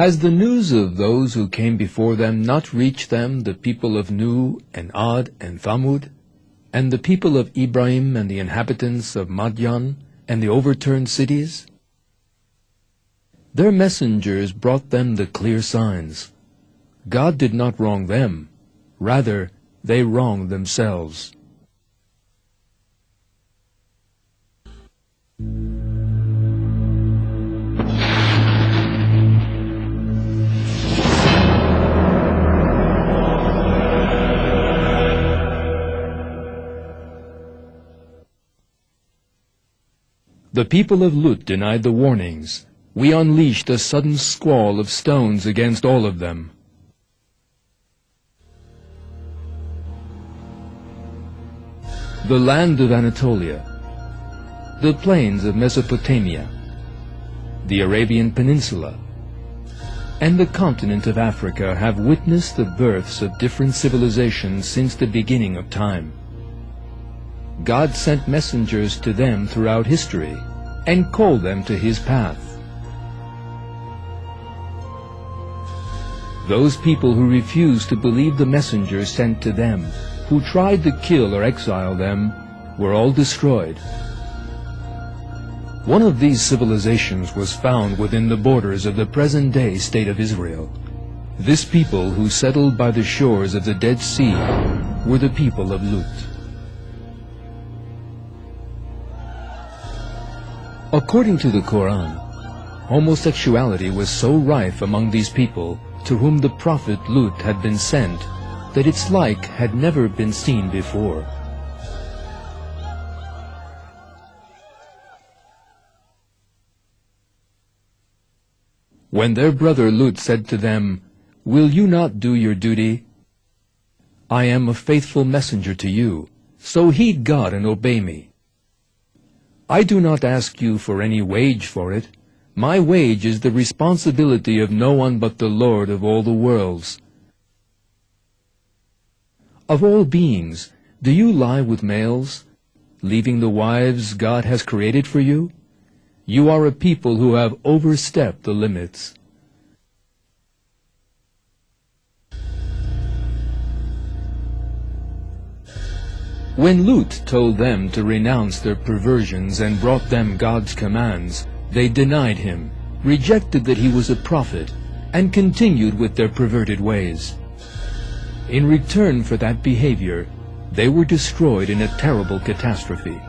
Has the news of those who came before them not reached them, the people of Nu and Ad and Thamud, and the people of Ibrahim and the inhabitants of Madian and the overturned cities? Their messengers brought them the clear signs. God did not wrong them, rather they wronged themselves. The people of Lut denied the warnings. We unleashed a sudden squall of stones against all of them. The land of Anatolia, the plains of Mesopotamia, the Arabian Peninsula, and the continent of Africa have witnessed the births of different civilizations since the beginning of time. God sent messengers to them throughout history and called them to His path. Those people who refused to believe the messengers sent to them, who tried to kill or exile them, were all destroyed. One of these civilizations was found within the borders of the present-day state of Israel. This people who settled by the shores of the Dead Sea were the people of Lut. According to the Quran, homosexuality was so rife among these people to whom the prophet Lut had been sent that its like had never been seen before. When their brother Lut said to them, "Will you not do your duty? I am a faithful messenger to you, so heed God and obey me. I do not ask you for any wage for it. My wage is the responsibility of no one but the Lord of all the worlds. Of all beings, do you lie with males, leaving the wives God has created for you? You are a people who have overstepped the limits." When Lut told them to renounce their perversions and brought them God's commands, they denied him, rejected that he was a prophet, and continued with their perverted ways. In return for that behavior, they were destroyed in a terrible catastrophe.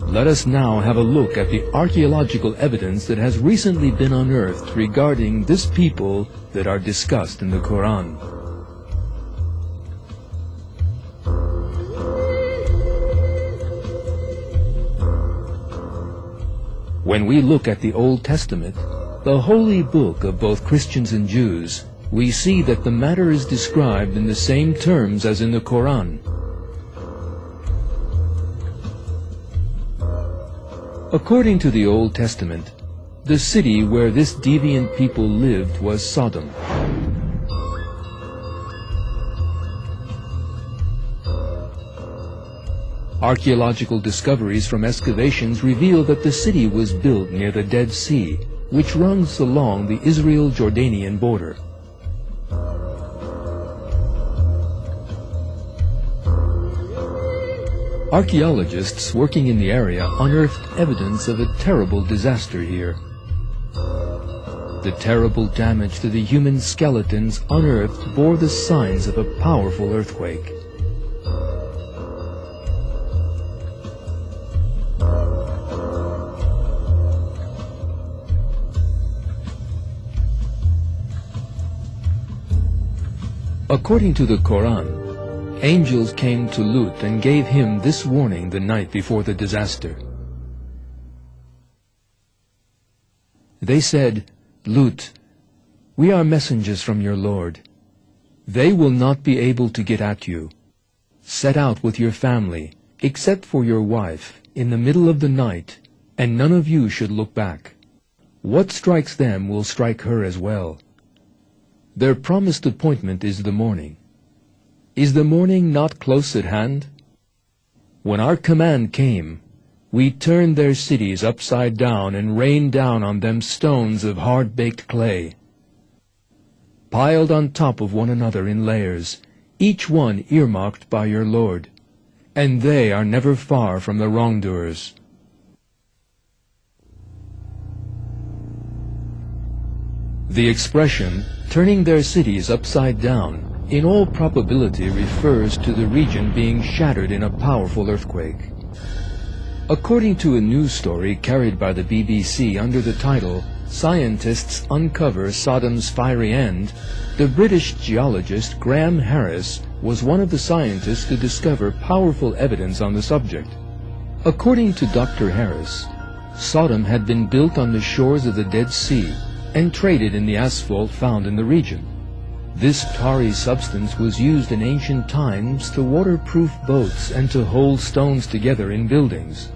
Let us now have a look at the archaeological evidence that has recently been unearthed regarding this people that are discussed in the Quran. When we look at the Old Testament, the holy book of both Christians and Jews, we see that the matter is described in the same terms as in the Quran. According to the Old Testament, the city where this deviant people lived was Sodom. Archaeological discoveries from excavations reveal that the city was built near the Dead Sea, which runs along the Israel-Jordanian border. Archaeologists working in the area unearthed evidence of a terrible disaster here. The terrible damage to the human skeletons unearthed bore the signs of a powerful earthquake. According to the Quran, angels came to Lut and gave him this warning the night before the disaster. They said, "Lut, we are messengers from your Lord. They will not be able to get at you. Set out with your family, except for your wife, in the middle of the night, and none of you should look back. What strikes them will strike her as well. Their promised appointment is the morning. Is the morning not close at hand? When our command came, we turned their cities upside down and rained down on them stones of hard-baked clay, piled on top of one another in layers, each one earmarked by your Lord, and they are never far from the wrongdoers." The expression, "turning their cities upside down," in all probability refers to the region being shattered in a powerful earthquake. According to a news story carried by the BBC under the title, "Scientists Uncover Sodom's Fiery End," the British geologist Graham Harris was one of the scientists to discover powerful evidence on the subject. According to Dr. Harris, Sodom had been built on the shores of the Dead Sea and traded in the asphalt found in the region. This tarry substance was used in ancient times to waterproof boats and to hold stones together in buildings.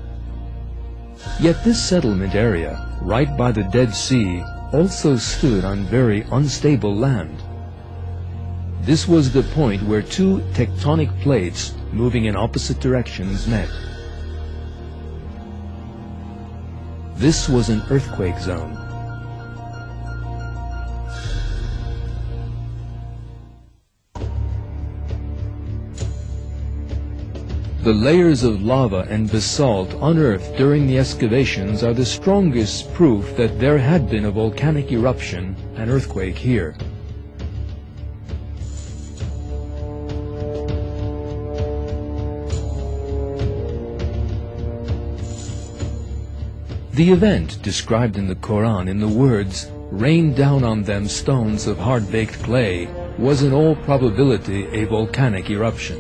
Yet this settlement area, right by the Dead Sea, also stood on very unstable land. This was the point where two tectonic plates moving in opposite directions met. This was an earthquake zone. The layers of lava and basalt unearthed during the excavations are the strongest proof that there had been a volcanic eruption, an earthquake here. The event described in the Quran in the words, "rain down on them stones of hard-baked clay," was in all probability a volcanic eruption.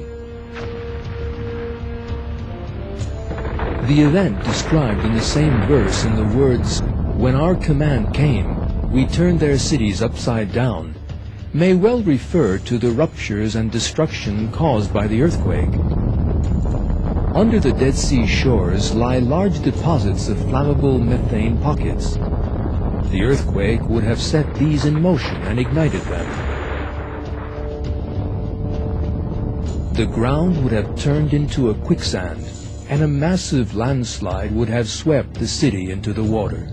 The event described in the same verse in the words, "when our command came, we turned their cities upside down," may well refer to the ruptures and destruction caused by the earthquake. Under the Dead Sea shores lie large deposits of flammable methane pockets. The earthquake would have set these in motion and ignited them. The ground would have turned into a quicksand, and a massive landslide would have swept the city into the water.